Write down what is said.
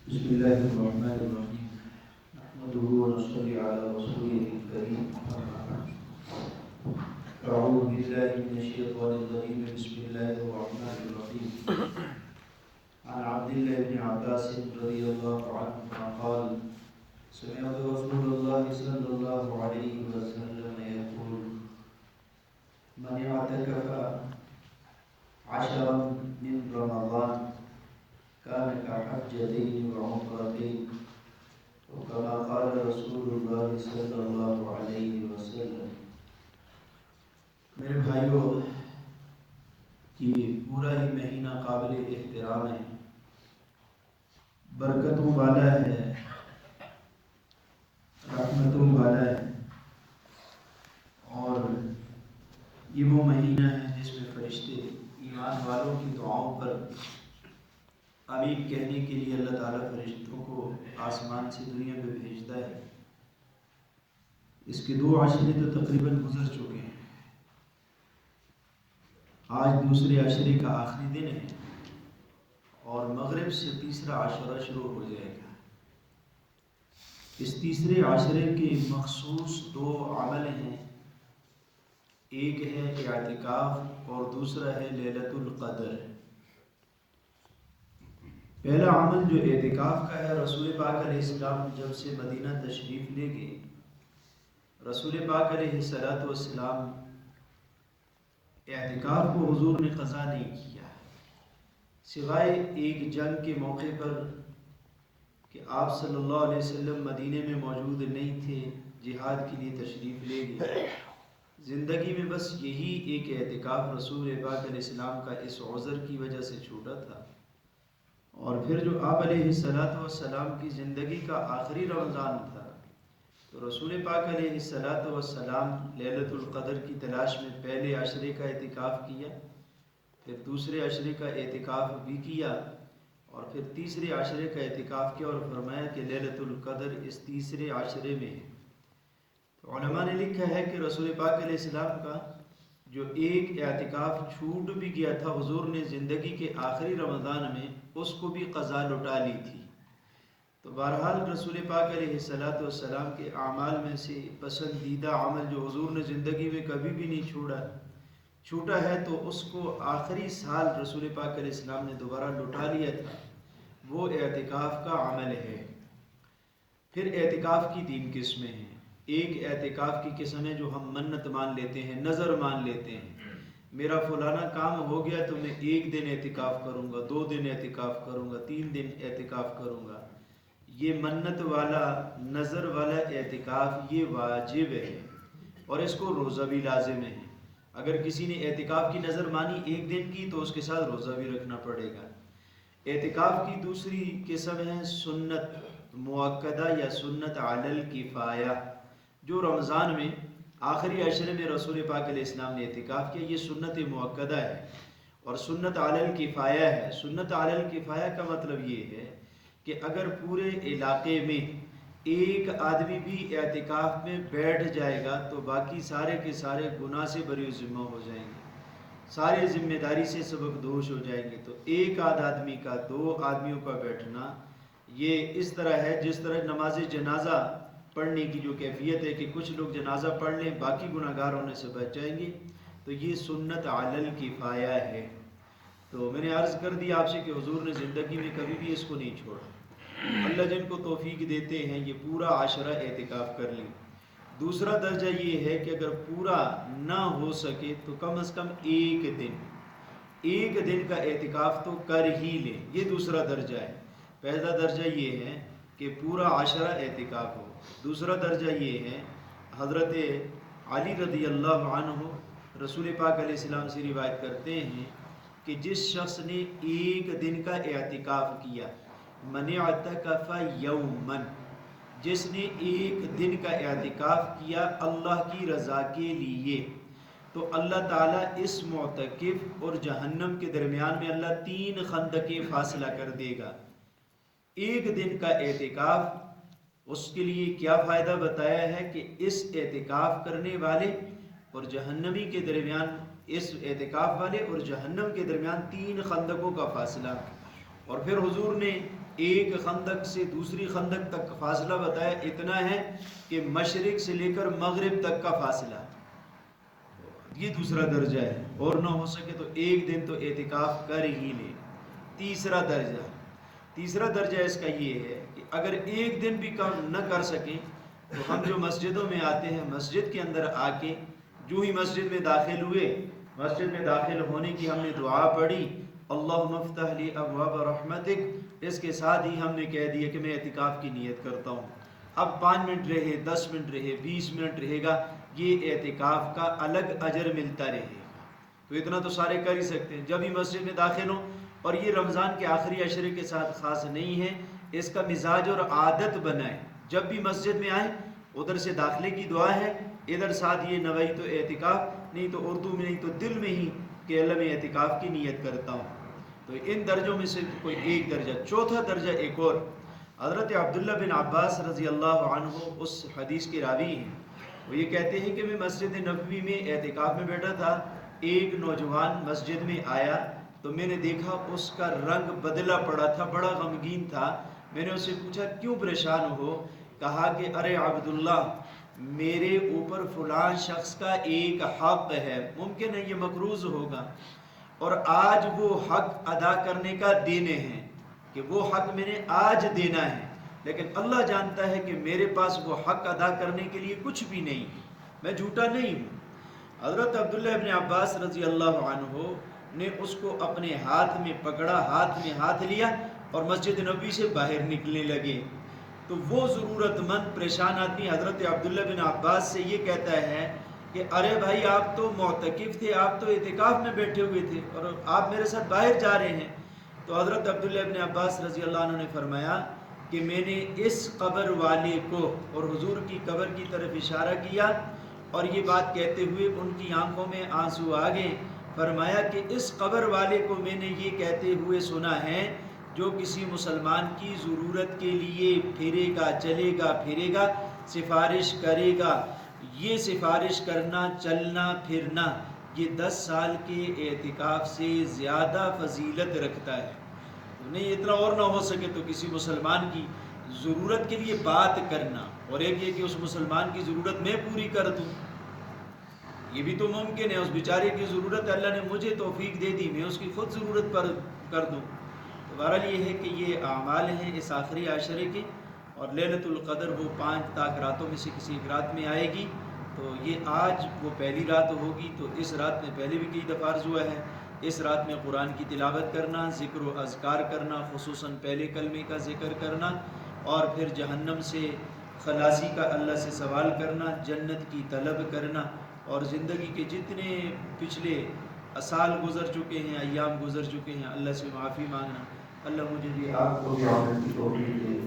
بسم الله الرحمن الرحيم نحمده ونصلي على رسوله الكريم أعوذ بالله من الشيطان الرجيم بسم الله الرحمن الرحيم عن عبد الله بن عباس رضي الله عنهما قال سمعت رسول الله صلى الله عليه وسلم يقول من اعتكف عشرا من رمضان كان كحجتين وعمرتين وكما قال رسول الله صلی اللہ علیہ وسلم۔ میرے بھائیوں، یہ پورا ہی مہینہ قابل احترام ہے، برکتوں والا ہے، رحمتوں والا ہے، اور یہ وہ مہینہ ہے جس میں فرشتے ایمان والوں کی دعاؤں پر آمین کہنے کے لیے اللہ تعالیٰ فرشتوں کو آسمان سے دنیا میں بھیجتا ہے۔ اس کے 2 عشرے تو تقریباً گزر چکے ہیں، آج دوسرے عشرے کا آخری دن ہے اور مغرب سے تیسرا عشرہ شروع ہو جائے گا۔ اس تیسرے عشرے کے مخصوص 2 عمل ہیں، ایک ہے اعتکاف اور دوسرا ہے لیلۃ القدر۔ پہلا عمل جو اعتکاف کا ہے، رسول پاک علیہ السلام جب سے مدینہ تشریف لے گئے، رسول پاک علیہ السلام اعتکاف کو حضور نے قضا نہیں کیا، سوائے ایک جنگ کے موقع پر کہ آپ صلی اللہ علیہ وسلم مدینے میں موجود نہیں تھے، جہاد کے لیے تشریف لے گئے۔ زندگی میں بس یہی ایک اعتکاف رسول پاک علیہ السلام کا اس عذر کی وجہ سے چھوٹا تھا، اور پھر جو آپ علیہ السلام کی زندگی کا آخری رمضان تھا تو رسول پاک علیہ السلام لیلۃ القدر کی تلاش میں پہلے عشرے کا اعتکاف کیا، پھر دوسرے عشرے کا اعتکاف بھی کیا، اور پھر تیسرے عشرے کا اعتکاف کیا، اور فرمایا کہ لیلۃ القدر اس تیسرے عشرے میں ہے۔ تو علماء نے لکھا ہے کہ رسول پاک علیہ السلام کا جو ایک اعتکاف چھوٹ بھی گیا تھا، حضور نے زندگی کے آخری رمضان میں اس کو بھی قضا لوٹا لی تھی۔ تو بہرحال رسول پاک علیہ السلام کے اعمال میں سے پسندیدہ عمل جو حضور نے زندگی میں کبھی بھی نہیں چھوٹا ہے، تو اس کو آخری سال رسول پاک علیہ السلام نے دوبارہ لوٹا لیا تھا، وہ اعتکاف کا عمل ہے۔ پھر اعتکاف کی 3 قسمیں ہیں۔ ایک اعتکاف کی قسم ہے جو ہم منت مان لیتے ہیں، نظر مان لیتے ہیں، میرا فلانا کام ہو گیا تو میں 1 دن اعتکاف کروں گا، 2 دن اعتکاف کروں گا، 3 دن اعتکاف کروں گا۔ یہ منت والا، نظر والا اعتکاف یہ واجب ہے، اور اس کو روزہ بھی لازم ہے۔ اگر کسی نے اعتکاف کی نظر مانی 1 دن کی تو اس کے ساتھ روزہ بھی رکھنا پڑے گا۔ اعتکاف کی دوسری قسم ہے سنت مؤکدہ یا سنت علی الکفایہ، جو رمضان میں آخری عشرے میں رسول پاک علیہ السلام نے اعتکاف کیا، یہ سنت مؤکدہ ہے اور سنت علی الکفایہ ہے۔ سنت علی الکفایہ کا مطلب یہ ہے کہ اگر پورے علاقے میں ایک آدمی بھی اعتکاف میں بیٹھ جائے گا تو باقی سارے کے سارے گناہ سے بری ذمہ ہو جائیں گے، سارے ذمہ داری سے سبکدوش ہو جائیں گے۔ تو ایک آدمی کا 2 آدمیوں کا بیٹھنا یہ اس طرح ہے جس طرح نماز جنازہ پڑھنے کی جو کیفیت ہے کہ کچھ لوگ جنازہ پڑھ لیں، باقی گناہ گار ہونے سے بچ جائیں گے، تو یہ سنت علی الکفایہ ہے۔ تو میں نے عرض کر دیا آپ سے کہ حضور نے زندگی میں کبھی بھی اس کو نہیں چھوڑا۔ اللہ جن کو توفیق دیتے ہیں یہ پورا عشرہ اعتکاف کر لیں۔ دوسرا درجہ یہ ہے کہ اگر پورا نہ ہو سکے تو کم از کم 1 دن کا اعتکاف تو کر ہی لیں، یہ دوسرا درجہ ہے۔ پہلا درجہ یہ ہے کہ پورا عشرہ اعتکاف ہو، دوسرا درجہ یہ ہے، حضرت علی رضی اللہ عنہ رسول پاک علیہ السلام سے روایت کرتے ہیں کہ جس شخص نے 1 دن کا اعتکاف کیا، من اعتکف یوما، جس نے 1 دن کا اعتکاف کیا اللہ کی رضا کے لیے، تو اللہ تعالیٰ اس معتکف اور جہنم کے درمیان میں اللہ 3 خندقیں فاصلہ کر دے گا۔ 1 دن کا اعتکاف اس کے لیے کیا فائدہ بتایا ہے کہ اس اعتکاف کرنے والے اور جہنمی کے درمیان، اس اعتکاف والے اور جہنم کے درمیان 3 خندقوں کا فاصلہ۔ اور پھر حضور نے ایک خندق سے دوسری خندق تک کا فاصلہ بتایا اتنا ہے کہ مشرق سے لے کر مغرب تک کا فاصلہ، یہ دوسرا درجہ ہے، اور نہ ہو سکے تو ایک دن تو اعتکاف کر ہی لے۔ تیسرا درجہ اس کا یہ ہے کہ اگر ایک دن بھی کام نہ کر سکیں تو ہم جو مسجدوں میں آتے ہیں، مسجد کے اندر آ کے جو ہی مسجد میں داخل ہوئے، مسجد میں داخل ہونے کی ہم نے دعا پڑھی، اللہم افتح لی ابواب رحمتک، اس کے ساتھ ہی ہم نے کہہ دیا کہ میں اعتکاف کی نیت کرتا ہوں۔ اب 5 منٹ رہے، 10 منٹ رہے، 20 منٹ رہے گا، یہ اعتکاف کا الگ اجر ملتا رہے گا۔ تو اتنا تو سارے کر ہی سکتے ہیں، جب ہی مسجد میں داخل ہوں، اور یہ رمضان کے آخری عشرے کے ساتھ خاص نہیں ہے، اس کا مزاج اور عادت بنائیں، جب بھی مسجد میں آئیں ادھر سے داخلے کی دعا ہے، ادھر ساتھ یہ نویت اعتکاف، نہیں تو اردو میں نہیں تو دل میں ہی کہ اللہ میں اعتکاف کی نیت کرتا ہوں۔ تو ان درجوں میں سے کوئی ایک درجہ۔ چوتھا درجہ ایک اور، حضرت عبداللہ بن عباس رضی اللہ عنہ اس حدیث کے راوی ہیں، وہ یہ کہتے ہیں کہ میں مسجد نبوی میں اعتکاف میں بیٹھا تھا، ایک نوجوان مسجد میں آیا تو میں نے دیکھا اس کا رنگ بدلا پڑا تھا، بڑا غمگین تھا۔ میں نے اس سے پوچھا کیوں پریشان ہو؟ کہا کہ ارے عبداللہ، میرے اوپر فلاں شخص کا ایک حق ہے، ممکن ہے یہ مقروض ہوگا، اور آج وہ حق ادا کرنے کا دینے ہیں کہ وہ حق میں نے آج دینا ہے، لیکن اللہ جانتا ہے کہ میرے پاس وہ حق ادا کرنے کے لیے کچھ بھی نہیں، میں جھوٹا نہیں ہوں۔ حضرت عبداللہ ابن عباس رضی اللہ عنہ نے اس کو اپنے ہاتھ میں پکڑا، ہاتھ میں ہاتھ لیا اور مسجد نبوی سے باہر نکلنے لگے۔ تو وہ ضرورت مند پریشان آدمی حضرت عبداللہ بن عباس سے یہ کہتا ہے کہ ارے بھائی، آپ تو معتکف تھے، آپ تو اعتکاف میں بیٹھے ہوئے تھے، اور آپ میرے ساتھ باہر جا رہے ہیں۔ تو حضرت عبداللہ ابن عباس رضی اللہ عنہ نے فرمایا کہ میں نے اس قبر والے کو، اور حضور کی قبر کی طرف اشارہ کیا، اور یہ بات کہتے ہوئے ان کی آنکھوں میں آنسو آ گئے۔ فرمایا کہ اس قبر والے کو میں نے یہ کہتے ہوئے سنا ہے، جو کسی مسلمان کی ضرورت کے لیے پھرے گا، چلے گا، پھرے گا، سفارش کرے گا، یہ سفارش کرنا، چلنا پھرنا، یہ 10 سال کے اعتکاف سے زیادہ فضیلت رکھتا ہے۔ نہیں اتنا اور نہ ہو سکے تو کسی مسلمان کی ضرورت کے لیے بات کرنا، اور ایک یہ کہ اس مسلمان کی ضرورت میں پوری کر دوں، یہ بھی تو ممکن ہے۔ اس بیچارے کی ضرورت اللہ نے مجھے توفیق دے دی، میں اس کی خود ضرورت پر کر دوں۔ تو بہرحال یہ ہے کہ یہ اعمال ہیں اس آخری عشرے کے، اور لیلۃ القدر وہ 5 تاک راتوں میں سے کسی ایک رات میں آئے گی۔ تو یہ آج وہ پہلی رات ہوگی، تو اس رات میں پہلے بھی کئی دفعہ عرض ہوا ہے، اس رات میں قرآن کی تلاوت کرنا، ذکر و اذکار کرنا، خصوصاً پہلے کلمے کا ذکر کرنا، اور پھر جہنم سے خلاصی کا اللہ سے سوال کرنا، جنت کی طلب کرنا، اور زندگی کے جتنے پچھلے سال گزر چکے ہیں، ایام گزر چکے ہیں، اللہ سے معافی مانگنا۔ اللہ مجھے بھی آپ کو بھی عمل کی توفیق دے۔